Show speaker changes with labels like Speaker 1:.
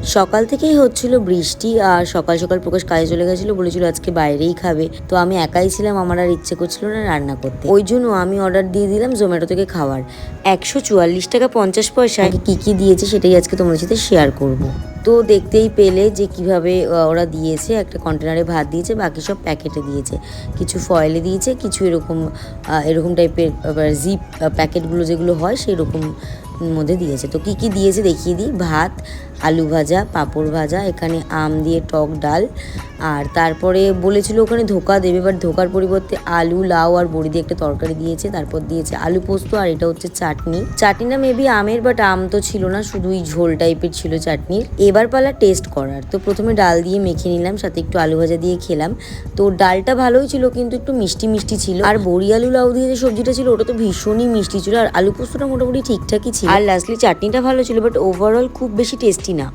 Speaker 1: সকাল থেকেই হচ্ছিল বৃষ্টি, আর সকাল সকাল প্রকাশ কাজে চলে গেছিলো, বলেছিল আজকে বাইরেই খাবে। তো আমি একাই ছিলাম, আমার আর ইচ্ছে করছিল না রান্না করতে, ওই জন্য আমি অর্ডার দিয়ে দিলাম জোম্যাটো থেকে খাবার। 144 টাকা 50 পয়সায় কি কি দিয়েছে সেটাই আজকে তোমাদের সাথে শেয়ার করব। তো দেখতেই পেলে যে কিভাবে ওরা দিয়েছে, একটা কন্টেনারে ভাত দিয়েছে, বাকি সব প্যাকেটে দিয়েছে, কিছু ফয়েলে দিয়েছে, কিছু এরকম এরকম টাইপের জিপ প্যাকেটগুলো যেগুলো হয় সেই রকম মধ্যে দিয়েছে। তো কি কি দিয়েছে দেখিয়ে দিই। ভাত, আলু ভাজা, পাঁপড় ভাজা, এখানে আম দিয়ে টক ডাল, আর তারপরে বলেছিল ওখানে ধোকা দেবে, বাট ধোকার পরিবর্তে আলু, লাউ আর বড়ি দিয়ে একটা তরকারি দিয়েছে। তারপর দিয়েছে আলু পোস্ত, আর এটা হচ্ছে চাটনি। চাটনিটা মেবি আমের, বাট আম তো ছিল না, শুধুই ঝোল টাইপের ছিল চাটনির। এবার পালা টেস্ট করার। তো প্রথমে ডাল দিয়ে মেখে নিলাম, সাথে একটু আলু ভাজা দিয়ে খেলাম। তো ডালটা ভালোই ছিল, কিন্তু একটু মিষ্টি মিষ্টি ছিল। আর বড়ি আলু লাউ দিয়ে যে সবজিটা ছিল ওটা তো ভীষণই মিষ্টি ছিল, আর আলু পোস্তটা মোটামুটি ঠিকঠাকই ছিল। আর লাস্টলি চাটনিটা ভালো ছিল, বাট ওভারঅল খুব বেশি টেস্টি না।